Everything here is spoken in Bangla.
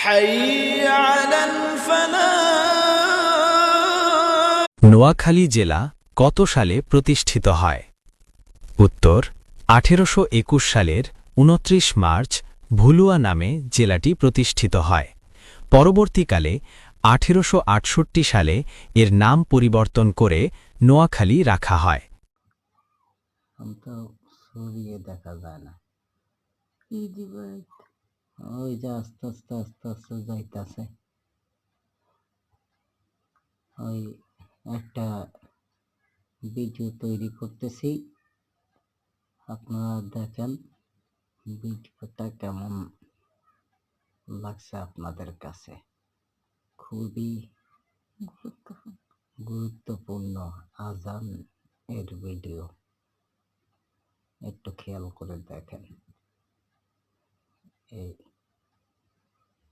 حي على الفلاح। নোয়াখালী জেলা কত সালে প্রতিষ্ঠিত হয়? উত্তর 1821 সালের 29 মার্চ ভুলুয়া নামে জেলাটি প্রতিষ্ঠিত হয়। পরবর্তীকালে 1868 সালে এর নাম পরিবর্তন করে নোয়াখালী রাখা হয়। তো সরিয়ে দেখা যায় না কি দিবে ওই যে আস্তে আস্তে আস্তে আস্তে যাইতাছে ওই একটা ভিডিও তৈরি করতেছি আপনারা দেখেন ভিডিওটা কেমন লাগছে আপনাদের কাছে খুবই গুরুত্বপূর্ণ আজান এর ভিডিও একটু খেয়াল করে দেখেন এই